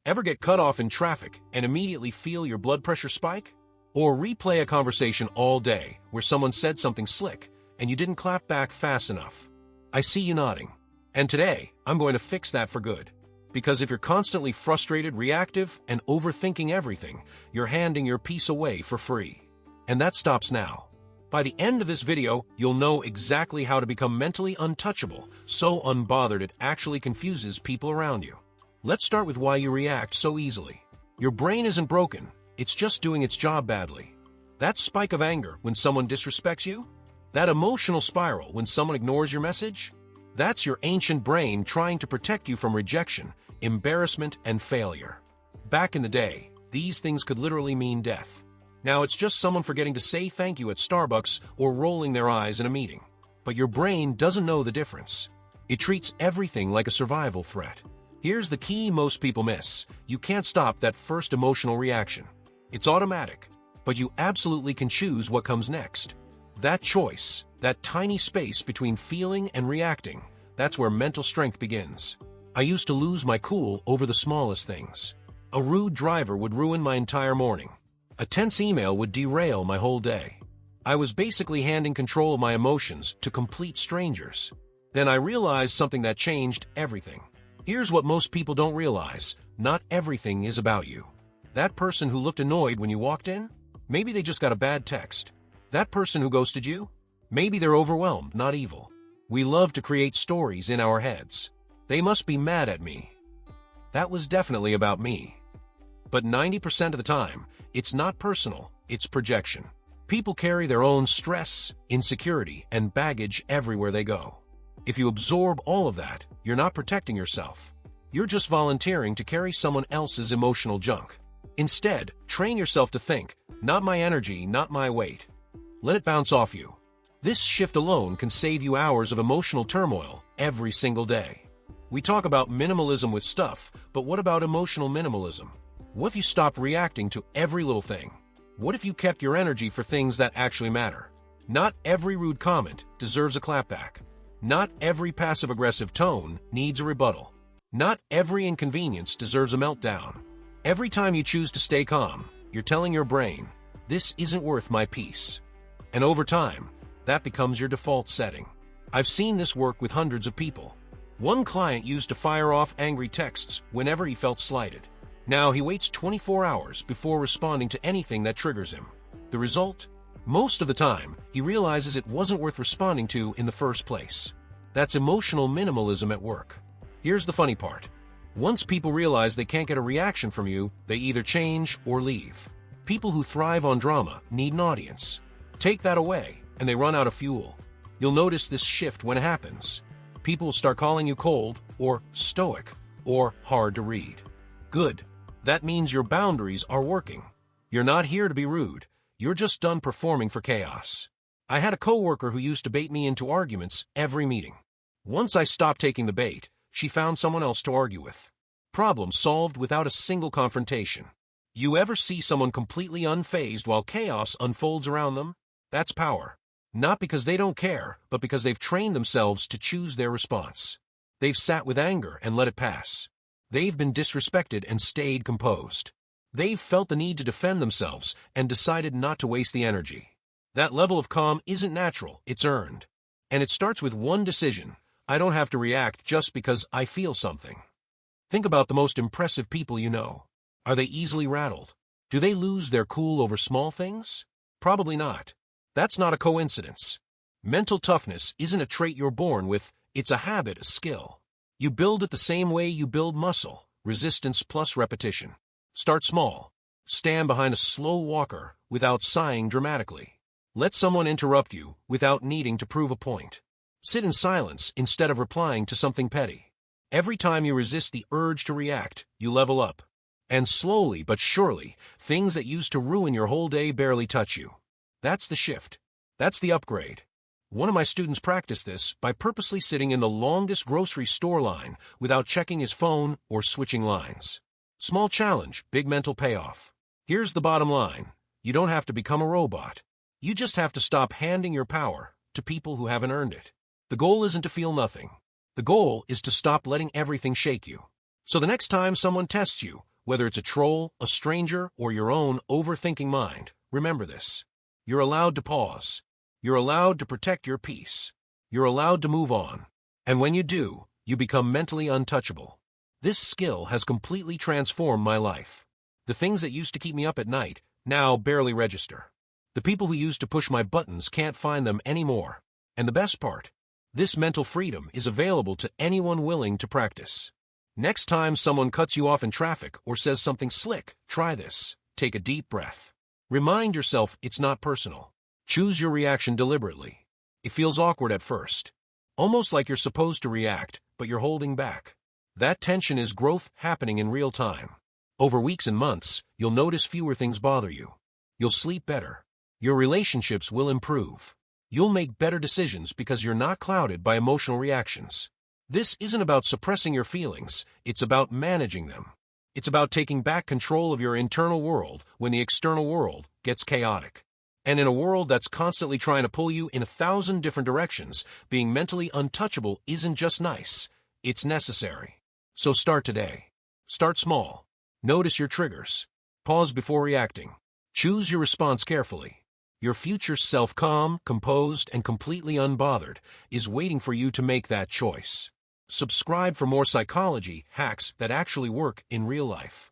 Ever get cut off in traffic and immediately feel your blood pressure spike? Or replay a conversation all day where someone said something slick and you didn't clap back fast enough? I see you nodding. And today, I'm going to fix that for good. Because if you're constantly frustrated, reactive, and overthinking everything, you're handing your peace away for free. And that stops now. By the end of this video, you'll know exactly how to become mentally untouchable, so unbothered it actually confuses people around you. Let's start with why you react so easily. Your brain isn't broken, it's just doing its job badly. That spike of anger when someone disrespects you? That emotional spiral when someone ignores your message? That's your ancient brain trying to protect you from rejection, embarrassment, and failure. Back in the day, these things could literally mean death. Now it's just someone forgetting to say thank you at Starbucks or rolling their eyes in a meeting. But your brain doesn't know the difference. It treats everything like a survival threat. Here's the key most people miss. You can't stop that first emotional reaction. It's automatic, but you absolutely can choose what comes next. That choice, that tiny space between feeling and reacting, that's where mental strength begins. I used to lose my cool over the smallest things. A rude driver would ruin my entire morning. A tense email would derail my whole day. I was basically handing control of my emotions to complete strangers. Then I realized something that changed everything. Here's what most people don't realize. Not everything is about you. That person who looked annoyed when you walked in? Maybe they just got a bad text. That person who ghosted you? Maybe they're overwhelmed, not evil. We love to create stories in our heads. They must be mad at me. That was definitely about me. But 90% of the time, it's not personal, it's projection. People carry their own stress, insecurity, and baggage everywhere they go. If you absorb all of that, you're not protecting yourself. You're just volunteering to carry someone else's emotional junk. Instead, train yourself to think, not my energy, not my weight. Let it bounce off you. This shift alone can save you hours of emotional turmoil every single day. We talk about minimalism with stuff, but what about emotional minimalism? What if you stopped reacting to every little thing? What if you kept your energy for things that actually matter? Not every rude comment deserves a clapback. Not every passive-aggressive tone needs a rebuttal. Not every inconvenience deserves a meltdown. Every time you choose to stay calm, you're telling your brain, this isn't worth my peace. And over time, that becomes your default setting. I've seen this work with hundreds of people. One client used to fire off angry texts whenever he felt slighted. Now he waits 24 hours before responding to anything that triggers him. The result? Most of the time, he realizes it wasn't worth responding to in the first place. That's emotional minimalism at work. Here's the funny part. Once people realize they can't get a reaction from you, they either change or leave. People who thrive on drama need an audience. Take that away, and they run out of fuel. You'll notice this shift when it happens. People will start calling you cold, or stoic, or hard to read. Good. That means your boundaries are working. You're not here to be rude. You're just done performing for chaos. I had a coworker who used to bait me into arguments every meeting. Once I stopped taking the bait, she found someone else to argue with. Problem solved without a single confrontation. You ever see someone completely unfazed while chaos unfolds around them? That's power. Not because they don't care, but because they've trained themselves to choose their response. They've sat with anger and let it pass. They've been disrespected and stayed composed. They've felt the need to defend themselves and decided not to waste the energy. That level of calm isn't natural, it's earned. And it starts with one decision. I don't have to react just because I feel something. Think about the most impressive people you know. Are they easily rattled? Do they lose their cool over small things? Probably not. That's not a coincidence. Mental toughness isn't a trait you're born with, it's a habit, a skill. You build it the same way you build muscle, resistance plus repetition. Start small. Stand behind a slow walker without sighing dramatically. Let someone interrupt you without needing to prove a point. Sit in silence instead of replying to something petty. Every time you resist the urge to react, you level up. And slowly but surely, things that used to ruin your whole day barely touch you. That's the shift. That's the upgrade. One of my students practiced this by purposely sitting in the longest grocery store line without checking his phone or switching lines. Small challenge, big mental payoff. Here's the bottom line. You don't have to become a robot. You just have to stop handing your power to people who haven't earned it. The goal isn't to feel nothing. The goal is to stop letting everything shake you. So the next time someone tests you, Whether it's a troll, a stranger, or your own overthinking mind, remember this. You're allowed to pause. You're allowed to protect your peace. You're allowed to move on. And when you do, you become mentally untouchable. This skill has completely transformed my life. The things that used to keep me up at night now barely register. The people who used to push my buttons can't find them anymore. And the best part, this mental freedom is available to anyone willing to practice. Next time someone cuts you off in traffic or says something slick, try this. Take a deep breath. Remind yourself it's not personal. Choose your reaction deliberately. It feels awkward at first. Almost like you're supposed to react, but you're holding back. That tension is growth happening in real time. Over weeks and months, you'll notice fewer things bother you. You'll sleep better. Your relationships will improve. You'll make better decisions because you're not clouded by emotional reactions. This isn't about suppressing your feelings, it's about managing them. It's about taking back control of your internal world when the external world gets chaotic. And in a world that's constantly trying to pull you in 1,000 different directions, being mentally untouchable isn't just nice, it's necessary. So start today. Start small. Notice your triggers. Pause before reacting. Choose your response carefully. Your future self, calm, composed, and completely unbothered, is waiting for you to make that choice. Subscribe for more psychology hacks that actually work in real life.